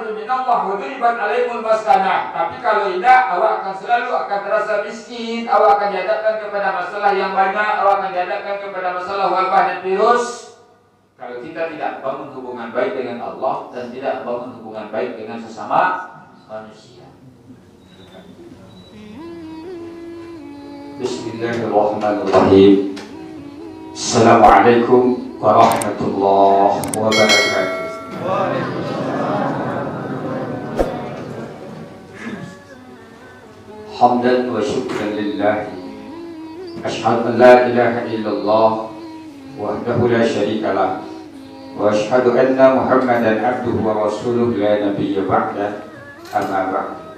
rahmatun minallah wa duribat alaihimul maskanah. Tapi kalau tidak, awak akan selalu terasa miskin, awak akan dihadapkan kepada masalah yang banyak, awak akan dihadapkan kepada masalah wabah dan virus. Kalau kita tidak bangun hubungan baik dengan Allah dan tidak bangun hubungan baik dengan sesama manusia. Bismillahirrahmanirrahim. Assalamualaikum warahmatullahi wabarakatuh. Hamdan wa syukran lillah. Asyhadu an la ilaha illallah wahdahu la syarika lah. Wa asyhadu anna Muhammadan abduhu wa rasuluhu la nabiyya ba'dah. Amma ba'd.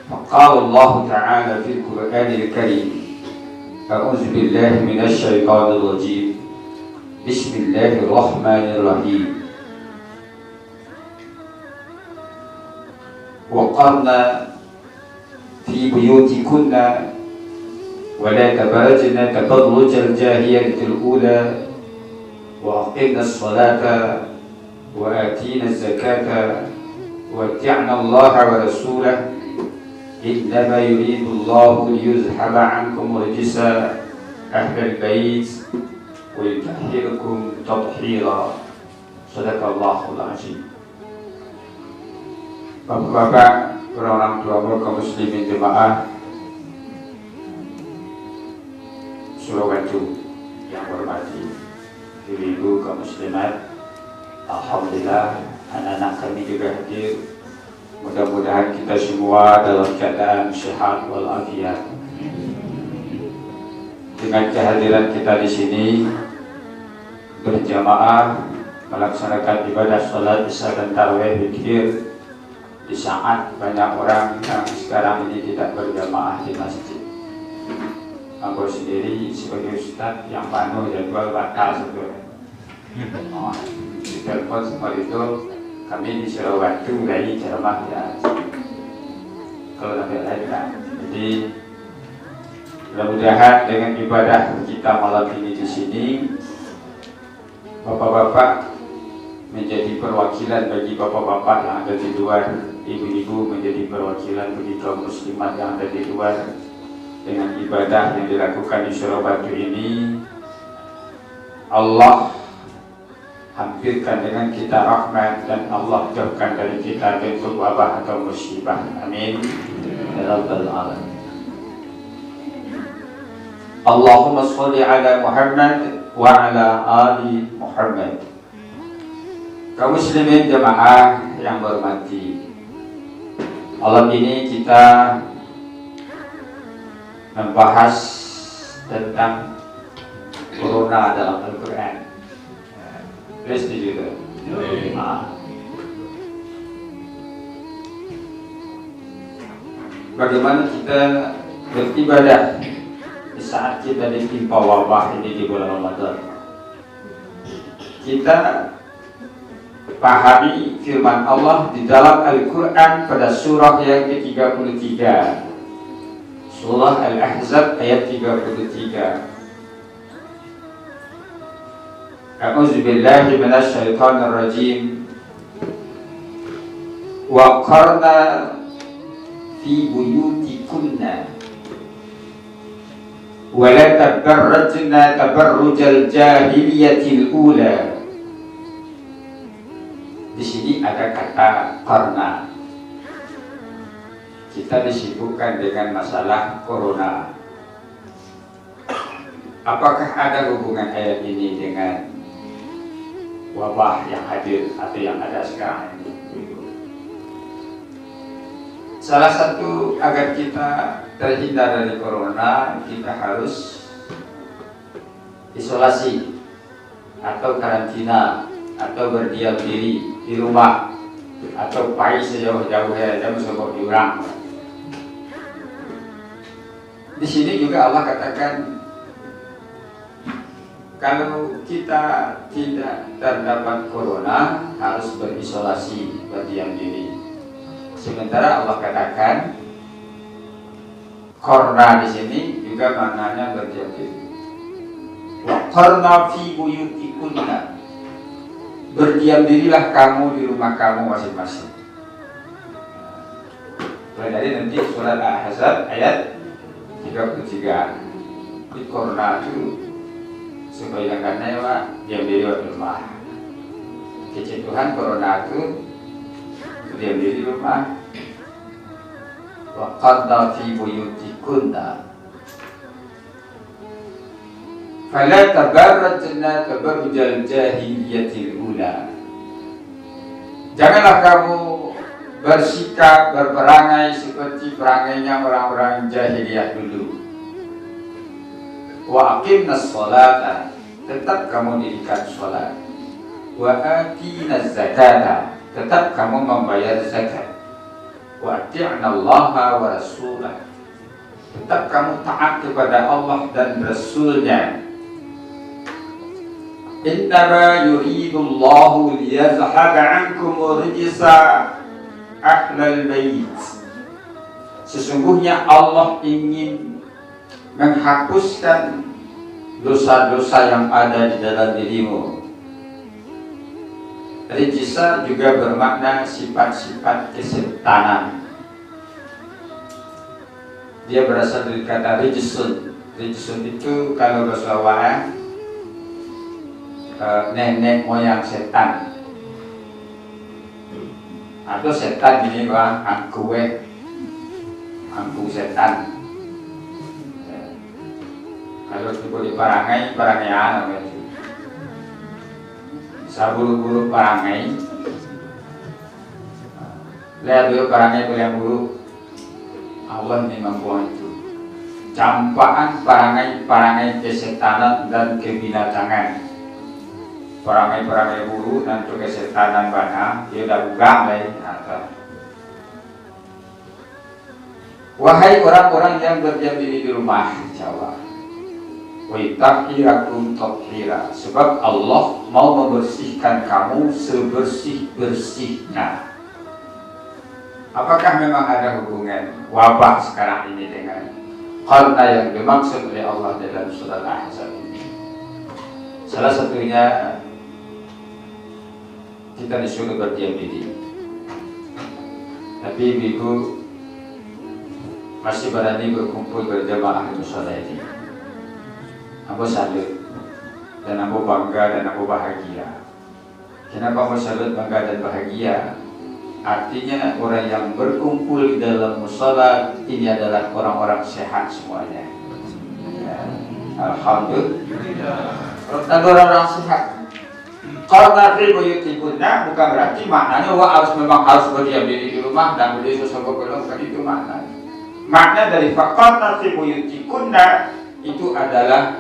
Faqala Allah Ta'ala fil Qur'anil Karim. A'udzu billahi minasy syaithanir rajim. Bismillahirrahmanirrahim. وقرنا في بيوتكن ولا تبرجن تبرج الجاهلية الأولى وأقمنا الصلاة وآتينا الزكاة واتعنا الله ورسوله إنما يريد الله ليذهب عنكم رجس أهل البيت ويطهركم تطهيرا. صدق الله العظيم. Bapak-bapak, orang tua kaum muslimin jemaah Surabaya yang hormati, ibu-ibu kaum muslimat, alhamdulillah anak-anak kami juga hadir. Mudah-mudahan kita semua dalam keadaan sehat walafiat. Dengan kehadiran kita di sini berjamaah melaksanakan ibadah salat isya dan tarawih zikir di saat banyak orang yang sekarang ini tidak berjamaah di masjid. Aku sendiri sebagai ustaz yang penuh jadwal batal sebetulnya. Di telepon semua itu kami disuruh waktu dari ceramah ya. Kalau sampai lain tak. Jadi mudah-mudahan dengan ibadah kita malam ini di sini, bapak-bapak menjadi perwakilan bagi bapak-bapak yang ada di luar, ibu-ibu menjadi perwakilan bagi kaum muslimat yang ada di luar. Dengan ibadah yang dilakukan di Surabaya ini, Allah hampirkan dengan kita rahmat dan Allah jauhkan dari kita bentuk wabah atau musibah. Amin ya rabbal alamin. Allahumma sholli ala Muhammad wa ala ali Muhammad. Kaum muslimin jemaah yang berhormati, malam ini kita membahas tentang corona dalam Al-Quran. Setuju tak? Bagaimana kita beribadah di saat kita ditimpa wabah ini di bulan Ramadan? Kita pahami firman Allah di dalam Al-Quran pada surah yang ke-33, surah Al-Ahzab ayat 33. A'udzu billahi minasy syaithanir rajim. Wa qarna fi buyutikunna wa la tabarrajna tabarrujal jahiliyatil ula. Di sini ada kata karena. Kita disibukkan dengan masalah corona. Apakah ada hubungan ayat ini dengan wabah yang hadir atau yang ada sekarang ini? Salah satu agar kita terhindar dari corona, kita harus isolasi atau karantina atau berdiam diri di rumah atau pergi sejauh-jauh jangan sebab diurang. Di sini juga Allah katakan kalau kita tidak terdapat corona harus berisolasi, berdiam diri. Sementara Allah katakan corona di sini juga maknanya berdiam diri. Wa qarna fi buyutikunna. berdiam dirilah kamu di rumah kamu masing-masing. Jadi nanti surat Al-Ahzab ayat 33. Di corona itu supaya karena ya diam diri di rumah. Kecentuhan corona itu diam diri di rumah. Wa qadna fi buyutikunna fala tabarrajna tabarrujal jahiliyatil ula. Janganlah kamu bersikap, berperangai seperti perangainya orang-orang jahiliyah dulu. Wa aqimnas sholata, tetap kamu dirikan sholat. Wa atinaz zakata, tetap kamu membayar zakat. Wa ati'nallaha wa rasulah, tetap kamu taat kepada Allah dan Rasulnya. Innama yuridullahu liyazhaba ankum rijsa ahlal bait. Sesungguhnya Allah ingin menghapuskan dosa-dosa yang ada di dalam dirimu. Rijsa juga bermakna sifat-sifat kesetanan. Dia berasal dari kata rijsun. Rijsun itu kalau bahasa Jawa nenek moyang setan. Atau setan ini bang, angku setan. Kalau disebut di parangai apa itu? Saburu-buru parangai. Lihat dulu parangai yang buruk. Allah memang buang itu. Campaan parangai kesetanan dan kebinatangan. Parangai buruk dan kesetanan bana, dia dah bugang lagi. Wahai orang-orang yang berdiam diri di rumah, jawab. Waitahirakum tathira, sebab Allah mau membersihkan kamu sebersih-bersihnya. Apakah memang ada hubungan wabah sekarang ini dengan qarna yang dimaksud oleh Allah dalam surah Al-Ahzab ini? Salah satunya kita disuruh berdiam diri. Tapi ibu masih berani berkumpul berjamaah di musola ini. Aku salut dan aku bangga dan aku bahagia. Kenapa aku salut, bangga dan bahagia? Artinya orang yang berkumpul di dalam musola ini adalah orang-orang sehat semuanya. Ya. Alhamdulillah. Orang-orang sehat. Kalau nanti buyutikunna bukan berarti maknanya memang harus berdiam diri di rumah dan beli sesuatu belum, bukan itu maknanya. Makna dari faktor nanti buyutikunna itu adalah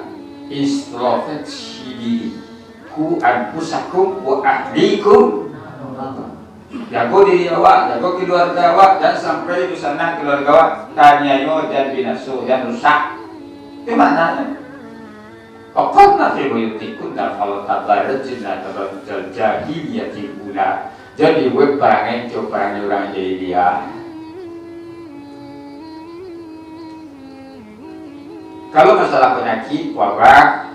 introspeksi diri. Ku anfusakum wa ahlikum. Jago diri awak, jago keluarga awak, dan sampai di sana keluarga awak tanyayo dan binasu dan rusak. Itu maknanya. Pokoknya buyutikum dan kalau tabarrujna tabarrujal jahiliyatil ula. Jadi web perangai itu perangai orang jahiliyah. Kalau masalah penyakit, wabah,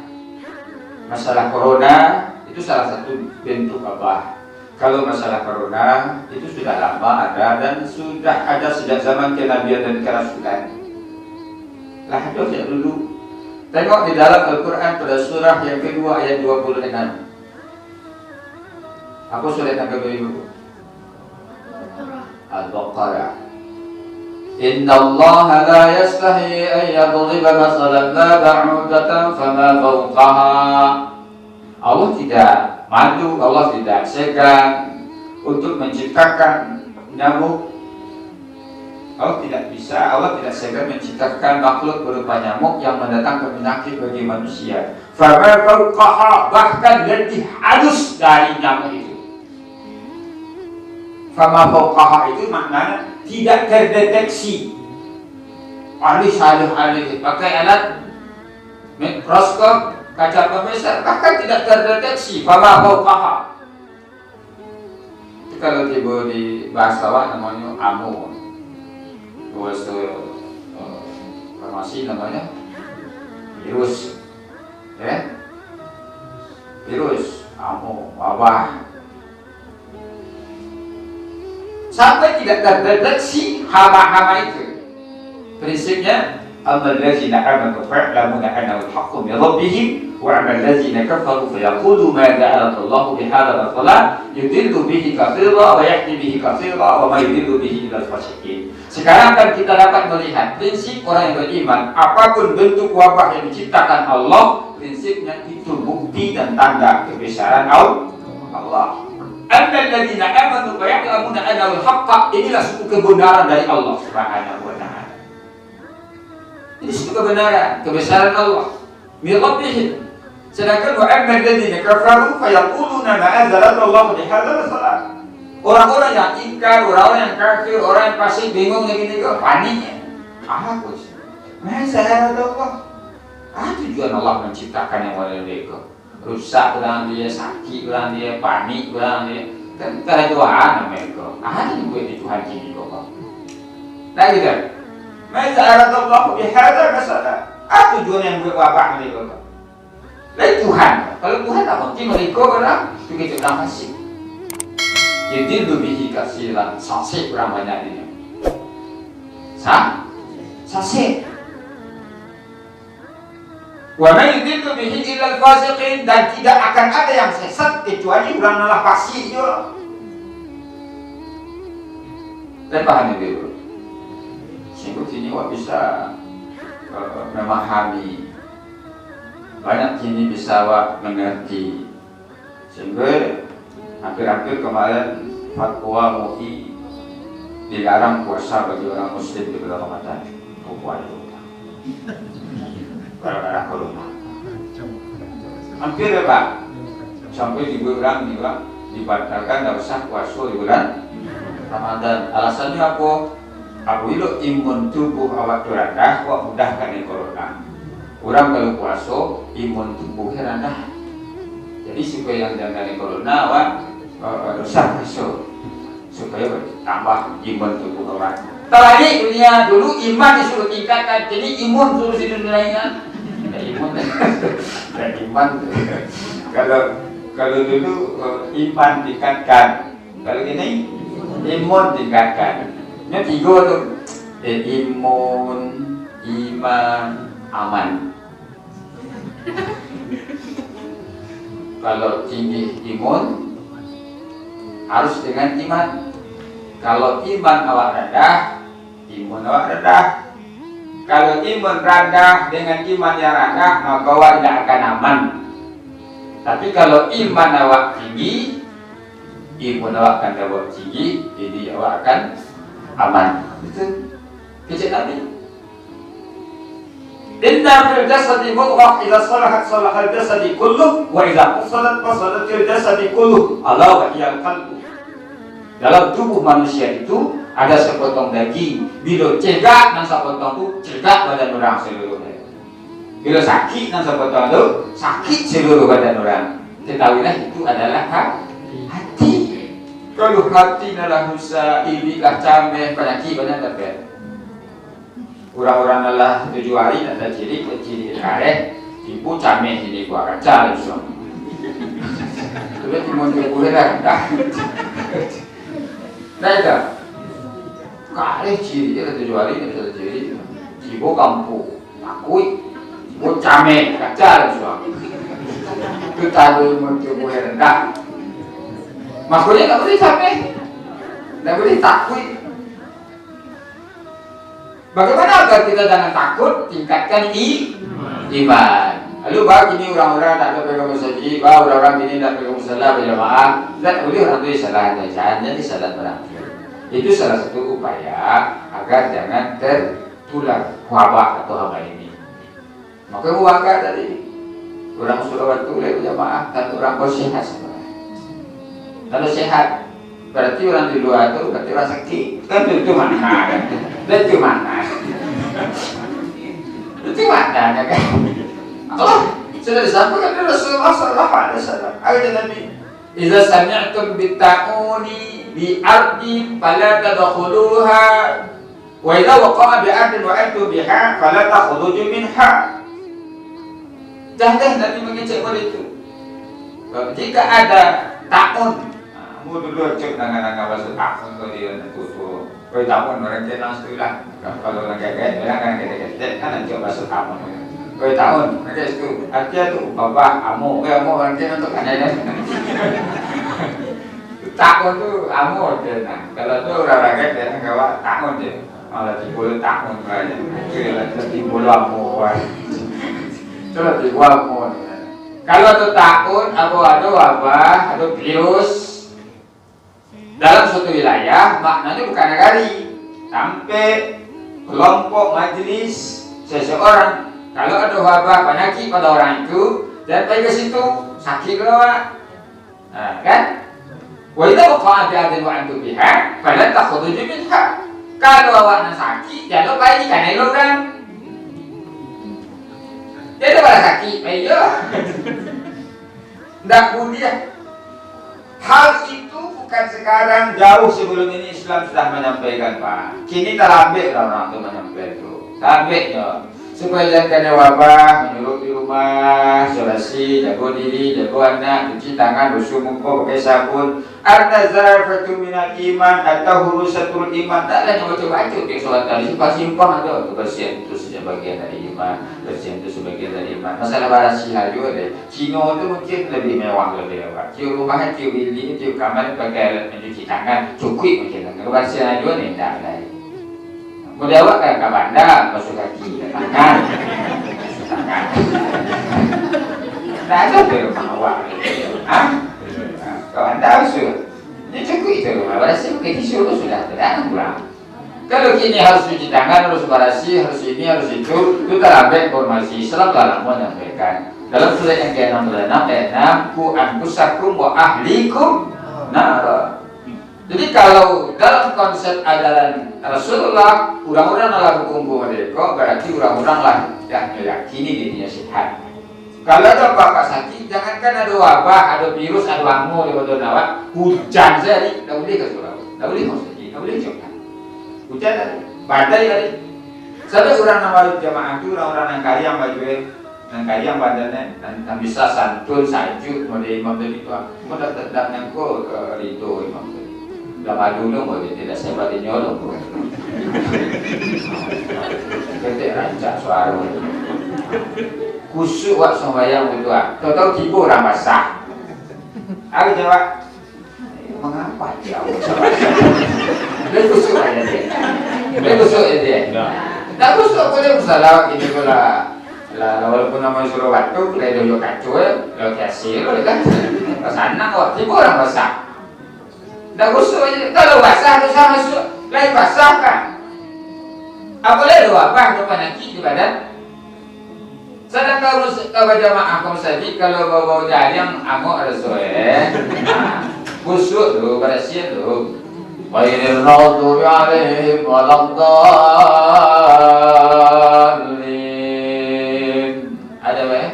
masalah corona itu salah satu bentuk wabah. Kalau masalah corona itu sudah lama ada dan sudah ada sejak zaman kenabian dan kerasulan. Lah itu sejak dulu. Tengok di dalam Al-Quran pada surah yang kedua ayat 26. Apa surah yang kedua ibu? Al-Baqarah. Inna Allah la yastahi an yadriba masalan ma ba'udatan fama fawqaha. Allah tidak malu, Allah tidak segan untuk menciptakan nyamuk. Allah tidak bisa, Allah tidak segan menciptakan makhluk berupa nyamuk yang mendatangkan penyakit bagi manusia. Fama fawqaha, bahkan lebih halus dari nyamuk itu. Fama fawqaha itu maknanya tidak terdeteksi. Ahli pakai alat mikroskop, kaca pembesar, bahkan tidak terdeteksi. Fama fawqaha. Itu kalau tiba di bahasa Jawa namanya amu. Bahasa farmasi namanya virus. Ya? Virus, amu, wabah. sampai tidak terdeteksi hama-hama itu. Prinsipnya alladzina amanu fa'lamuna annahu al-haqqu min rabbihim wa alladzina kafaru fayaqulu madza aradallahu bihadza mathala yudillu bihi katsira wa yahdi bihi katsira wa ma yudillu bihi illa al-fasiqin. Sekarang kan kita dapat melihat prinsip orang yang beriman, apapun bentuk wabah yang diciptakan Allah, prinsipnya itu bukti dan tanda kebesaran Allah. Alladzina amanu fayaqlamuna annahu al-haqq, inilah suatu kebenaran dari Allah Subhanahu wa taala. Ini suatu kebenaran, kebesaran Allah. Min rabbihim. Sedangkan wa amma alladzina kafaru fayaquluna ma anzalallahu bihadza masalah. Orang-orang yang ingkar, orang-orang yang kafir, orang yang fasik bingung begini kok paniknya. Apa sih? Masa Allah? Tujuan Allah menciptakan yang model itu. Rusak bilang dia, sakit bilang dia, panik bilang dia. Kan ada doa namanya itu. Yang buat di Tuhan ini kok. Nah gitu. Masa Allah bihadza masalah. Tujuan yang buat wabah mereka. Lain Tuhan. Kalau Tuhan tak mungkin mereka orang begitu orang fasik. Jadi lebih kasihan, sasih kurang banyak ini. Sasih. Wa ma yudillu bihi illa al-fasiqin, dan tidak akan ada yang sesat kecuali orang nalah fasik juga. Dan pahami dulu. Sehingga sini wak bisa memahami, banyak kini bisa wak mengerti. Sehingga hampir-hampir kemarin fatwa MUI dilarang puasa bagi orang muslim di bulan Ramadan. Puasa itu gara-gara corona. Hampir ya Pak, sampai di bulan ini Pak dibatalkan tidak usah puasa di bulan Ramadan. Alasannya apa? Apabila imun tubuh awak rendah, wak mudah kena corona. Orang kalau puasa imun tubuhnya rendah. Jadi supaya yang jangan corona wak usah puasa supaya tambah imun tubuh orang. Tadi dunia dulu iman disuruh tingkatkan, jadi imun suruh sini lainnya. Imun dan iman. Kalau dulu iman tingkatkan, kalau ini imun tingkatkan. Ini tiga tuh, imun, iman, aman. Kalau tinggi imun harus dengan iman. Kalau iman awak rendah, imun awak rendah. Kalau imun rendah dengan iman yang rendah, maka awak tidak akan aman. Tapi kalau iman awak tinggi, imun awak akan dapat tinggi, jadi awak akan aman. Itu kecil Nabi. Inna fil jasadi mudghah idza salahat salahal jasadi kulluh wa idza fasadat jasadi kulluh. Allah wa hiyal qalbu. Dalam tubuh manusia itu ada sepotong daging. Bila cegak dan sepotong itu cegak badan orang seluruhnya. Bila sakit dan sepotong itu sakit seluruh badan orang. Ketahuilah itu adalah hati. Kalau hati adalah rusak, ibilah cameh, penyakit banyak dapat. Orang-orang adalah 7 hari ada ciri karet, tipu cameh ini gua akan cari semua. Terus timun boleh dah. Nah itu, karet ciri ada 7 hari ada ciri, tipu kampung, takui, tipu cameh, kacar semua. Itu tadi boleh rendah. Makanya tak boleh capek, tak boleh takut. Bagaimana agar kita jangan takut? Tingkatkan iman. Lalu bah ini orang-orang tak ada pegang masjid, bah orang-orang ini tak pegang musala berjamaah, tak boleh orang itu salah bacaan, jadi salah berang. Itu salah satu upaya agar jangan tertular wabah atau hama ini. Maka muaka tadi orang sudah waktu berjamaah dan orang bersehat. Kalau sehat, berarti orang di luar itu berarti orang sakit. Kan itu mana? Itu mana? Itu mana? Allah sudah disampaikan oleh Rasulullah Sallallahu Alaihi Wasallam. Ayat Nabi, "Idza sami'tum bit-ta'uni bi ardin fala tadkhuluha, wa idza waqa'a bi ardin wa antum biha fala takhruju minha." Dah Nabi mengecek pada itu. Jika ada ta'un, Mu dulu cek nangan masuk tahun kau dia tuh. Kau tahun orang dia langsung lah. Kalau orang kayak kan kayak kan nanti masuk tahun. Kau tahun mereka itu artinya tuh bapak amu orang dia untuk anaknya. Tahun tuh amu dia nah. Kalau tuh orang kayak dia nggak tahun dia. Malah 30 tahun aja. Itu lah 30 amu. Itu lah 30 amu. Kalau itu tahun, ada wabah, ada virus dalam suatu wilayah, maknanya bukan negari, sampai kelompok majelis seseorang. Kalau ada wabah penyakit pada orang itu, dan pergi ke situ sakit lah, nah, kan? Wa idza waqa'a bi'adin wa antum biha, fala takhruju minha. Kalau awaknya sakit, jangan pergi karena orang. Dia ada pada sakit, ayo. Tidak mudah. Hal itu bukan sekarang, jauh sebelum ini Islam sudah menyampaikan, Pak. Kini terlambat orang itu menyampaikan itu. Terlambatnya. Supaya jangan kena wabah, menyuruh di rumah, isolasi, jago diri, jago anak, cuci tangan, basuh muka, pakai sabun. An-nazafatu minal iman atau hurusatul iman. Tak ada yang baca-baca ke sholat tadi. Simpang ada. Kebersihan itu sebagian dari iman. Bersihan itu sebagian dari iman. Masalah barasilah juga deh. Cino itu mungkin lebih mewah lebih mewah. Cium rumah, cium bilik, cium kamar, pakai alat mencuci tangan, cukup mungkin. Kebersihan juga nih tak ada. Mudah awak kayak ke bandar, basuh kaki, tangan. Tak ada di rumah awak. Hah? Kawan tahu sudah, ini cukup itu rumah barasi ke tisu sudah tidak kurang. Kalau kini harus cuci tangan, harus barasi, harus ini, harus itu terlambat informasi. Islam telah menyampaikan dalam surat yang ke-66 ayat 6, ku anfusakum wa ahlikum nar. Jadi kalau dalam konsep ajaran Rasulullah, orang-orang adalah berkumpul mereka, berarti orang-orang lah yang meyakini dirinya sehat. Kalau ada apa-apa sakit, jangankan ada wabah, ada virus, ada wangu di badan awak, hujan saja, tidak boleh ke surau, tidak boleh masuk, tidak boleh coba. Hujan tadi, badai tadi. Sampai orang nama jamaah itu orang-orang yang kaya yang baju, yang kaya yang badannya, dan bisa santun, sajuk, mau di imam tadi itu, mau datang yang kau itu imam tadi. Dah madu dong, boleh tidak saya balik nyolong. Kita rancak suara. Kusuk wak sembahyang itu ah. Tahu-tahu tiba orang basah. Aku jawab, mengapa dia awak basah? Dia kusuk aja dia. Dia kusuk aja dia. Tak kusuk pun dia bersalah ini pula. Lah walaupun nama suruh batu, kalau dia juga kacau, kalau kasih, kalau kan kesana kok tiba orang basah. Tak kusuk aja. Kalau basah tu sama masuk, lain basah kan? Apalagi ada wabah atau penyakit di badan. Sedang kalau jamaah kaum saji kalau bawa jaring amuk ada soe, busuk tu bersihin tu. Wairil maghdubi alaihim waladdallin. Ada apa?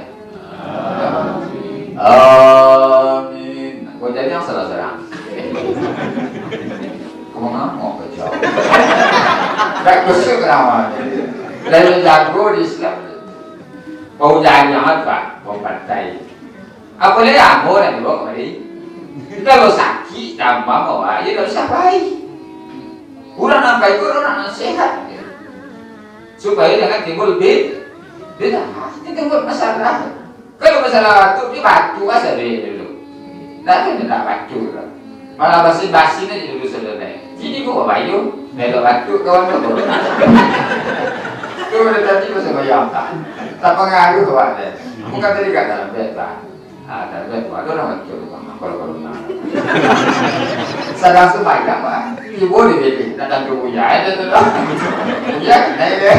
Amin. Kau jadi yang salah-salah. Kau ngamuk kacau. Tak busuk kenapa? Lalu jago di Islam. Bau jalan apa? Bau pantai. Apa lagi amor yang dibawa kemari? Kalau sakit, tambah bawa, ya tak usah baik. Orang nampak itu orang sehat. Supaya jangan timbul beda. Ini timbul masalah. Kalau masalah itu, dia batu aja dulu. Tak batu. Malah basi-basi aja dulu sebenarnya. Jadi gua bayu, melok batu kawan tu. Itu tadi masa bayang tak. Tak pengaruh kawan deh. Bukan tadi kat dalam bed lah. Dalam bed ada orang macam tu kalau nak. Sedang semayang mah, ibu dibeli. Datang ke buaya ada tu lah. Buaya naik deh.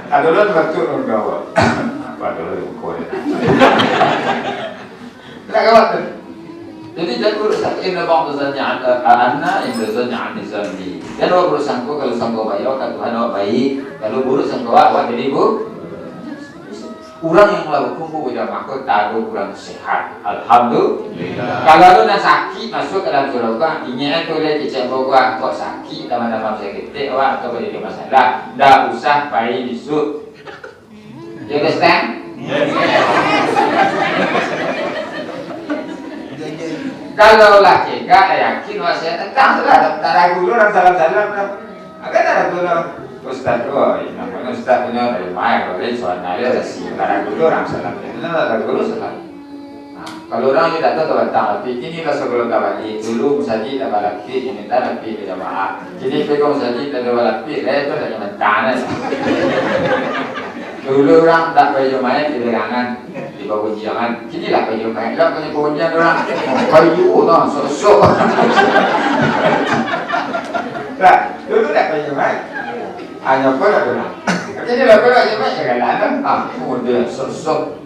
Ada orang macam tu kawan. Apa ada orang kau ni? Tak kawan tu. Jadi jangan berusaha inna ba'dazanya anna indazanya anizami. Dan awak berusaha kalau sangko baik awak Tuhan awak baik. Kalau buruk sangko awak jadi buruk. Orang yang melakukan puja makhluk tahu kurang sehat. Alhamdulillah. Kalau tu nak sakit masuk ke dalam surga, ingin tu le kecek bawa kok sakit dalam sakit awak atau ada masalah, dah usah baik disut. You understand? Yes. Kalau laki gak yakin wasiat tentang salah, tak ragu orang salam-salam. Agak tak ragu orang. Ustaz, oh, namanya Ustaz punya dari mana? Kalau dia soal nari ada sih, tak ragu orang salam. Tak ragu orang salam. Kalau orang tidak tahu tentang laki, ini lah sebelum kawali. Dulu musajid ada laki, ini tak laki di jamaah. Kini pegang musajid ada laki, itu hanya mentana. Dulu orang tak baju mayat di lerangan, di bawah ujian. Kini lah baju mayat, tak punya ujian orang. Kayu tu, sosok. Tak, dulu tak baju mayat. Hanya apa lah orang. Kini lah baju mayat jalan. Kemudian sosok.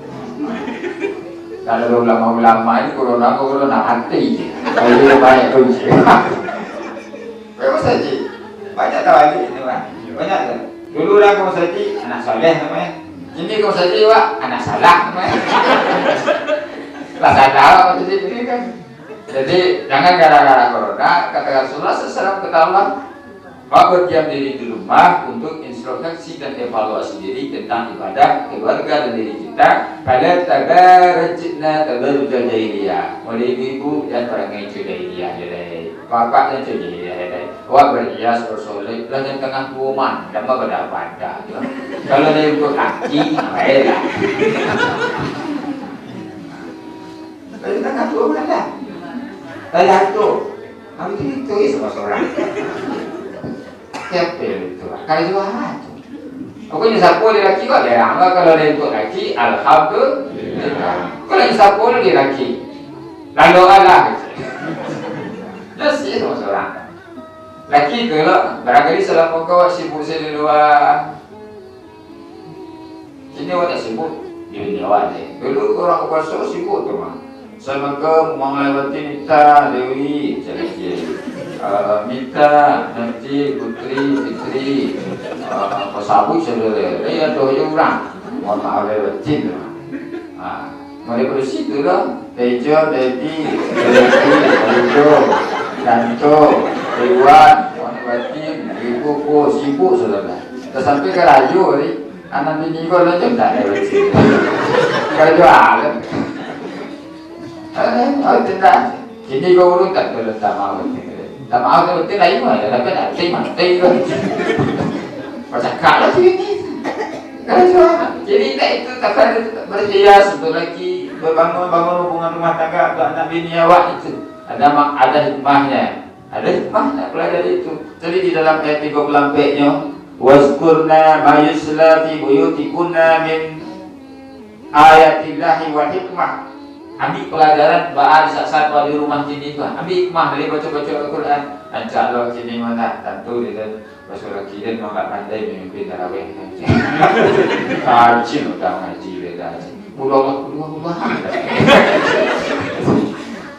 Kalau ulama-ulama ini corona hati. Kayu mayat tu je. Berapa saja? Banyak tahu lagi ini orang. Banyak tak? Dulu lah kau saji anak soleh namanya. Kini kau saji wak anak salah namanya. Lah salah jadi ini kan. Jadi jangan gara-gara corona kata Rasulullah seseram ketahuan. Wak berdiam diri di rumah untuk introspeksi dan evaluasi diri tentang ibadah keluarga dan diri kita pada tabarrujna tabarrujal jahiliyah. Mulai ibu dan orang yang jahiliyah jadi bapak dan jahiliyah jadi. Wak berhias bersolek dan tengah kuman dan pada. Kalau dia ikut kaki, baiklah. Kalau tengah kuman lah. Tanya tu, kami itu semua seorang. Siapa itu? Kalau jualan tu. Pokoknya sapu dia laki kok dia angga kalau dia ikut laki, alhamdulillah. Kalau yang sapu dia laki, lalu Allah. Nasi semua seorang. Laki ke lah, barangkali selama kau sibuk di luar. Sini awak tak sibuk, dia awak je. Dulu orang kuasa sibuk tu mah. Selama kau melewati Mita, Dewi, Mita, nanti Putri, Fitri, Pasabu saudara. Dia ada orang, mohon maaf lewati tu. Mereka bersitu lah. Tejo, Dedi, Tejo, Danto, Dewan, Batin, Ibu, sibuk saudara. Sampai ke rayu ni, anak bini kau lejam tak lewat sini. Kau jual. Tidak. Kini kau urut tak boleh tak mahu. Tak mahu tu betul lain mana? Tapi nak mati kau. Macam kalah tu ini. Kau jual. Jadi tak itu tak berhias untuk lagi bangun hubungan rumah tangga untuk anak bini awak itu. Ada hikmahnya. Ada hikmahnya pelajari itu. Jadi di dalam ayat 34-nya, wazkurna ma yusla fi buyutikunna min ayatillahi wa hikmah. Ambil pelajaran bahan saat di rumah sini tu. Ambil hikmah dari baca-baca Al-Quran. Ancak Allah sini mana tentu dia pasal lagi dia memang tak pandai memimpin tarawih. Kacil dah ngaji dia dah. Pulau.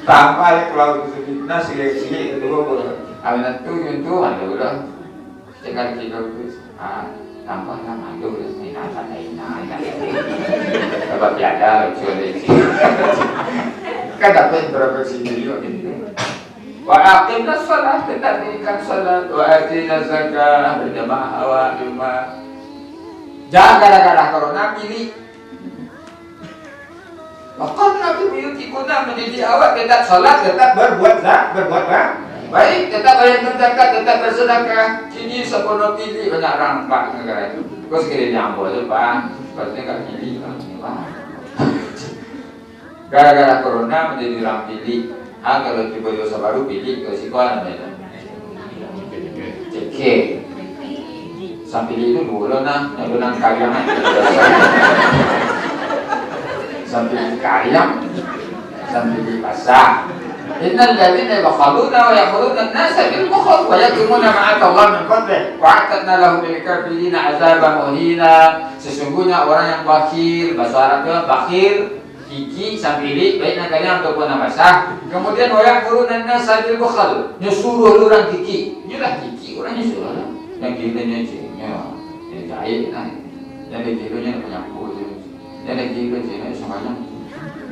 Sampai kalau fitnah sikit kedua boleh. Amin tu ada udah. Jangan kita tambah nama tu ni nak lain. Sebab tiada kecuali kan dapat berapa sini juga ini. Wa aqimna shalah, tetap dirikan salat, wa atina zakah, berjamaah awak di rumah. Jangan gara-gara corona pilih. Bahkan Nabi buyutikuna mendidik awak tetap salat, tetap berbuat baik, tetap bayarkan zakat, tetap bersedekah. Kini sepenuh pilih banyak orang pak negara itu. Kau sekiranya ambil tu pak, pasti tak pilih pak. Gara-gara corona menjadi orang pilih. Kalau tiba dosa baru pilih ke sekolah namanya. Cekik. Sampai itu dulu nak kalian. Sampai kalian, sampai di pasar. Innal ladzina yabkhuluna wa ya'muruna an-nasa bil bukhl wa yaktumuna ma Allah min fadlihi wa a'tadna lahum lil kafirina 'adzaban muhina. Sesungguhnya orang yang bakhil, bahasa Arabnya bakhil, kiki sambil baik nakanya ataupun basah. Kemudian wa ya'muruna an-nasa bil bukhl, nyuruh orang kiki. Inilah kiki orang nyuruh. Yang gilanya cengnya, yang jahit nah. Yang gilanya penyapu tu. Yang gilanya semuanya.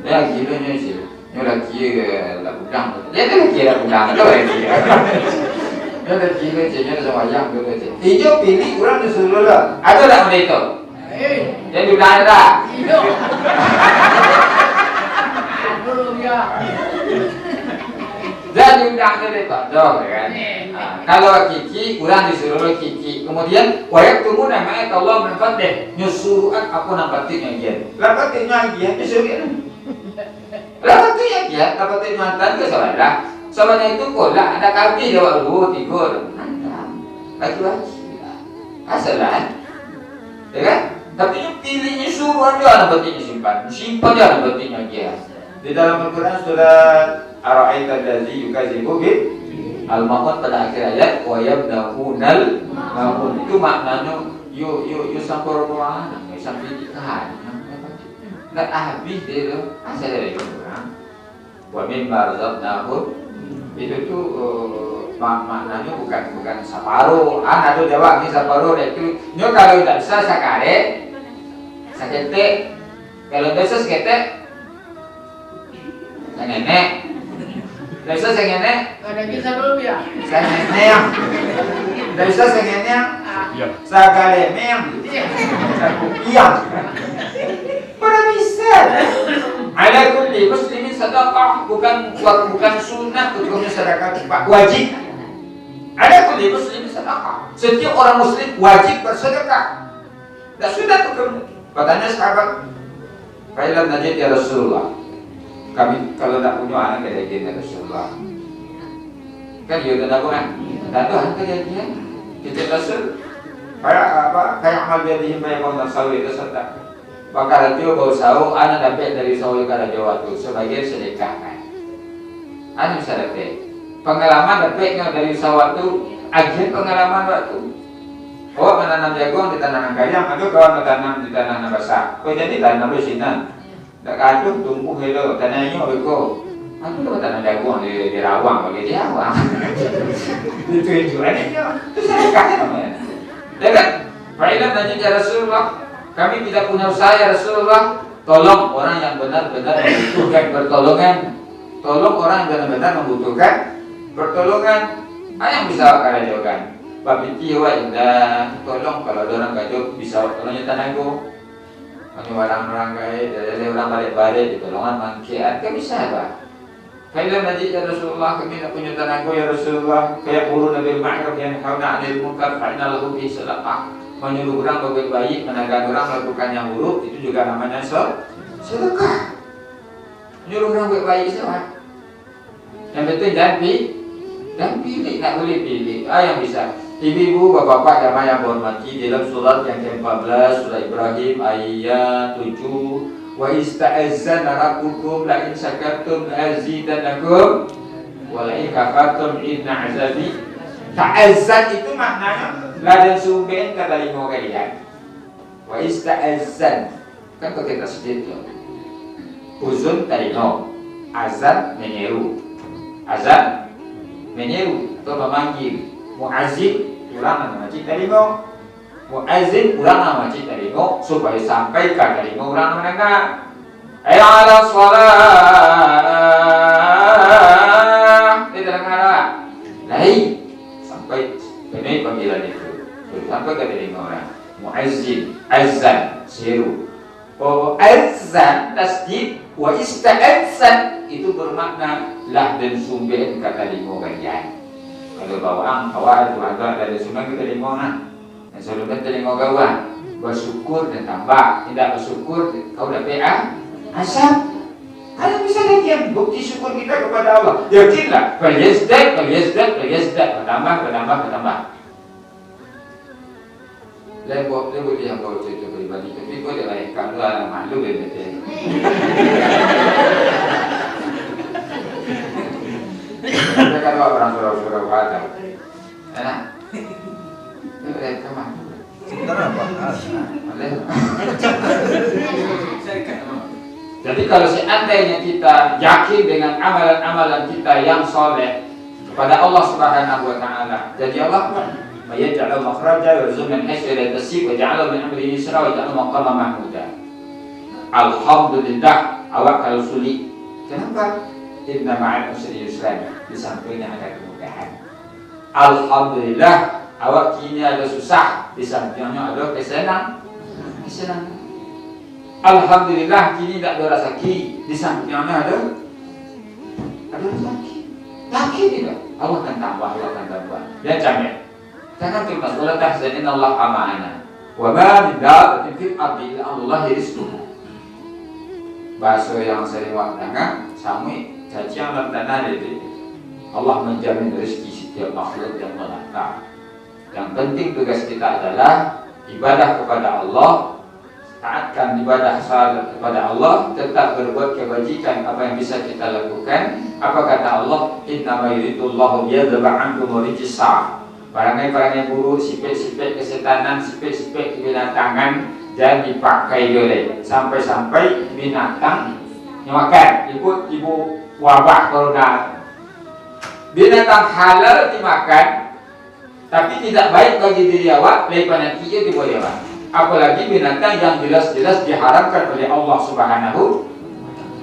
Yang gilanya sih. Ini lagi lah udang. Dia tu lagi lah udang. Tu lagi. Dia lagi macamnya sama yang tu lagi. Hijau pilih kurang disuruh lah. Ada tak benda itu? Jadi udang ada. Hijau. Belum ya. Dan diundang dari todoh kan. Kalau kiki, kurang disuruh kiki. Kemudian wayak tunggu namanya Allah mendapat deh nyusuruan aku nampatinnya dia. Nampatinnya dia nyusurin. Nampatinnya dia, nampatin mantan ke saudara. Soalnya itu kola ada kami jawab lu tidur. Laki-laki. Asalan. Ya kan? Tapi pilihnya suruh aja nampatinnya simpan aja nampatinnya dia. Di dalam Al-Quran surat Ara'aita allazi yukadzibu bil al-maut pada akhir ayat wa yabnahunal maut itu maknanya you sampurna sampai dikahan enggak habis dia lo asal dari orang wa mimma razaqnahum itu tuh maknanya bukan separuh ada jawab ni separuh itu nyo kalau tidak bisa sakare sakete kalau bisa sakete nenek bisa sengennya ada kisah dulu ya sengennya bisa sengennya sagalemnya sakukiyang mana bisa ala kulli muslimin sadaqah bukan sunnah hukumnya sedekah wajib ala kulli muslimin sadaqah setiap orang muslim wajib bersedekah dan sudah hukum katanya sahabat kailan najid ya Rasulullah kami kalau tak punya anak kayak gini Rasulullah kan dia udah kan tak tahu kayak gini kita Rasul kayak amal jadi yang mau sawi itu serta bakal itu bau sawu anak dapat dari sawi karena Jawa tu sebagian sedekah kan anak bisa dapat pengalaman dapatnya dari sawah tu agen pengalaman waktu menanam jagung di tanah kayang atau kawan menanam di tanah basah jadi tanam besinan tak kacung tumbuh hello tanahnya beko aku tuh tanah jagung di rawang bagi dia awang itu itu sedekahnya namanya ya kan Fa'ilan nanya Rasulullah kami tidak punya usaha ya Rasulullah tolong orang yang benar-benar membutuhkan pertolongan tolong orang yang benar-benar membutuhkan pertolongan yang bisa kalian jawabkan babiti wa indah tolong kalau ada orang gajok bisa tolongnya tanahku kami orang-orang kaya, dari orang balik-balik, ditolongan mangkian, kan bisa apa? Kailan najid ya Rasulullah, kami nak punya tanahku ya Rasulullah, kayak puluh Nabi Ma'ruf yang hauna 'anil munkar, fa'inna lahu bi sadaqah. Menyuruh orang berbuat baik, menagan orang melakukan yang buruk, itu juga namanya sedekah. Menyuruh orang berbuat baik siapa? Yang penting dan pilih, tak boleh pilih. Yang bisa. Ibu-ibu, bapak-bapak jamaah yang hormati dalam surat yang ke-14 surah Ibrahim ayat 7 wa ista'azzana rabbukum la in syakartum la azidanakum wa la in kafartum inna azabi ta'azzan itu maknanya ladan sumben kata lima kalian wa ista'azzan kan kalau kita sedih uzun tarino azan menyeru atau memanggil muazzin ulangan majid tarimo muazzin ulangan majid tarimo supaya sampai ke tarimo ulangan mereka ayo ala sholat di dalam arah lain sampai ini panggilan itu sampai ke tarimo orang muazzin azan seru azan tasdid wa ista'azan itu bermakna lah dan sumber kata limo kalian. Kalau bawang awal itu ada dari sumber kita limo nah. Dan sebelumnya kita limo gawan bersyukur dan tambah tidak bersyukur kau dapat asam. Kalau bisa lihat bukti syukur kita kepada Allah. Yakinlah bertambah. Lebih yang kau cerita pribadi tapi kau dah baik kalau anak malu betul. Kita kan orang surau-surau ada. Enak. Mereka malu. Kenapa? Jadi kalau seandainya kita yakin dengan amalan-amalan kita yang soleh kepada Allah Subhanahu wa taala, jadi Allah mayaj'al makhraja wa yarzuqhu min haitsu la yahtasib wa ja'ala min amrihi yusra wa ja'ala maqama mahmuda. Alhamdulillah awak kalau sulit. Kenapa? Inna ma'al usri yusra. Di sampingnya ada kemudahan. Alhamdulillah awak kini ada susah, di sampingnya ada kesenangan. Alhamdulillah kini tidak ada rezeki, di sampingnya ada rezeki. Yakin tidak? Allah akan tambah, Allah akan tambah. Dan jangan cemas. Wala tahzan Allah ma'ana. Wa ma min dabbatin fil ardi illa Allah rizquha. Bahasa yang sering waktangan sami cacian dan tanah itu. Allah menjamin rezeki setiap makhluk yang melangkah. Yang penting tugas kita adalah ibadah kepada Allah, taatkan ibadah salat kepada Allah, tetap berbuat kebajikan apa yang bisa kita lakukan. Apa kata Allah? Innama yuridullahu liyadhhaba 'ankum rijsa. Perangai-perangai buruk, sifat-sifat kesetanan, sifat-sifat kebinatangan jangan dipakai oleh sampai-sampai binatang dimakan ikut ibu wabah corona. Binatang halal dimakan, tapi tidak baik bagi diri awak, daripada kia diboleh awak. Apalagi binatang yang jelas-jelas diharamkan oleh Allah Subhanahu.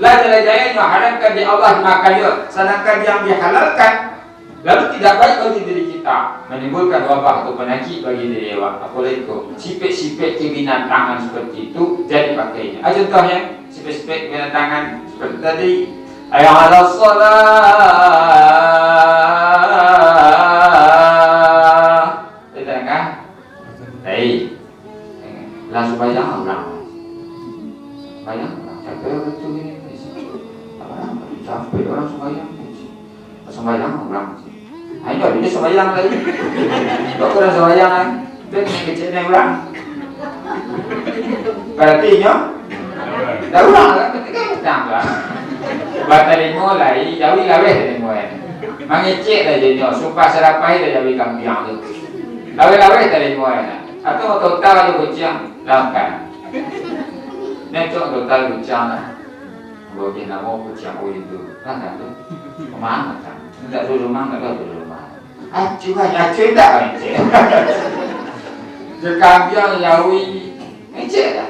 La jaya diharamkan di Allah makanya, sedangkan yang dihalalkan lalu tidak baik bagi diri kita, menimbulkan wabah atau penyakit bagi diri awak. Apalagi itu sifat-sifat kebinatangan seperti itu jadi pakainya. Contohnya sifat-sifat kebinatangan seperti tadi, ayat ala salat. Dengar? Baik. Langsung bayang orang. Bayang orang. Sampai orang itu ini. Sampai orang sembahyang. Sembahyang orang. Ayo dia sembahyang lagi. Kok orang sembahyang lagi? Dia kecilnya orang. Berarti dah ulang kan ketika petang lah. Batali mulai jawi lawe dari mulai. Mangecek dah jadinya. Sumpah serapai dah jawi kampiang tu. Lawe-lawe dari mulai. Atau total lu kucing langkan. Necok total kucing lah. Bagi nama kucing itu. Langkan tu. Kemana kan? Tidak dulu mana, tidak dulu mana. Acuh tak mengecek. Jekampiang yawi mengecek tak.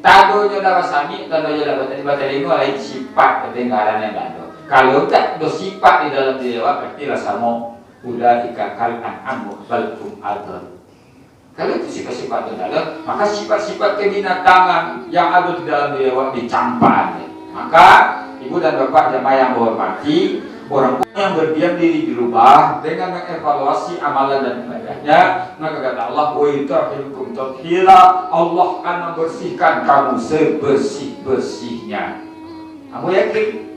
Tadonya dah wasami, tadonya dah bateri lain sifat ketinggalan yang ada. Kalau tak ada sifat di dalam diri awak, berarti rasa mau udah dikakal an'am balkum adar. Kalau itu sifat-sifat itu ada, maka sifat-sifat kebinatangan yang ada di dalam diri awak dicampan. Maka ibu dan bapak jamaah yang menghormati, orang yang berdiam diri di rumah dengan mengevaluasi amalan dan ibadahnya, maka kata Allah, wa yutahhirukum tathira, Allah akan membersihkan kamu sebersih-bersihnya. Kamu yakin?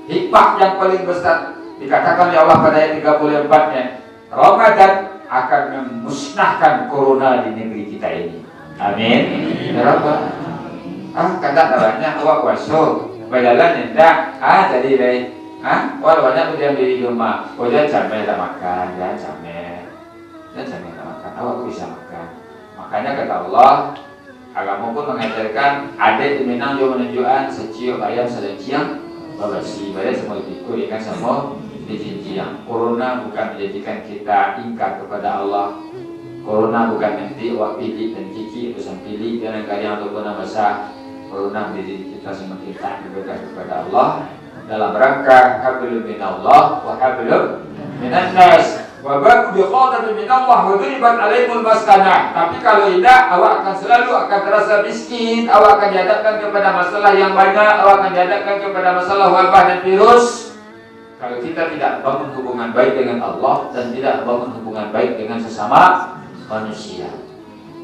Hikmah yang paling besar dikatakan oleh Allah pada ayat 34-nya, Ramadan akan memusnahkan corona di negeri kita ini. Amin. Berapa? Kata banyak awak puasa, berjalan tidak, jadi baik. Walau banyak berdiam diri di rumah, dia jamai tak makan, dia jamai tak makan, awak bisa makan. Makanya kata Allah, agama pun mengajarkan adik diminang juga menunjukkan secium ayam sedang babasi, bayar semua ikut ikan semua dijijiang. Corona bukan menjadikan kita ingkar kepada Allah. Corona bukan nanti awak pilih dan cici pesan pilih jangan kalian ataupun masa. Corona menjadi kita semakin tak ibadah kepada Allah dalam rangka hablum minallah wa hablum minan nas wa ba'u biqadatin minallah wa duribat alaihimul maskanah. Tapi kalau tidak, awak akan selalu akan terasa miskin, awak akan dihadapkan kepada masalah yang banyak, awak akan dihadapkan kepada masalah wabah dan virus. Kalau kita tidak bangun hubungan baik dengan Allah dan tidak bangun hubungan baik dengan sesama manusia.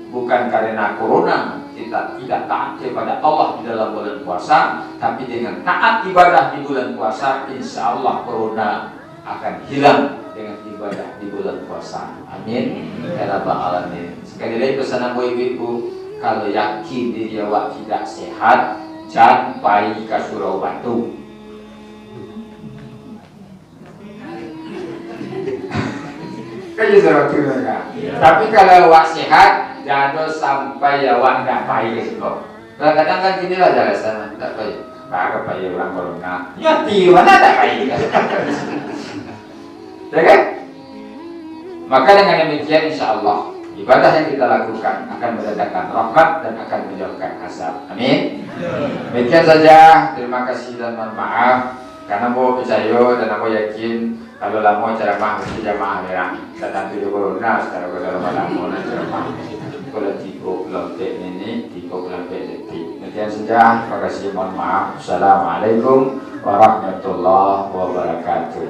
Bukan karena corona kita tidak taat kepada Allah di dalam bulan puasa, tapi dengan taat ibadah di bulan puasa, insya Allah corona akan hilang dengan ibadah di bulan puasa. Amin. Ya Rabbal Alamin. Sekali lagi pesan aku ibu-ibu, kalau yakin diri awak tidak sehat, jangan pergi ke Surau Batu. Kan Surau Batu kan. Tapi kalau awak sehat, jangan sampai awak tidak payah kok. Kadang-kadang kan gini lah jelasan, tidak payah. Baru payah orang corona. Ya mana tak payah. Ya kan? Maka dengan demikian insya Allah ibadah yang kita lakukan akan mendatangkan rahmat dan akan menjauhkan azab. Amin. Demikian saja. Terima kasih dan mohon maaf karena mau percaya dan aku yakin kalau lama ceramah mesti jamaah merah. Dan nanti corona sekarang kalau lama ceramah. Kalau tiga lantai ini, 3 lantai detik. Demikian saja. Terima kasih. Mohon maaf. Assalamualaikum warahmatullahi wabarakatuh.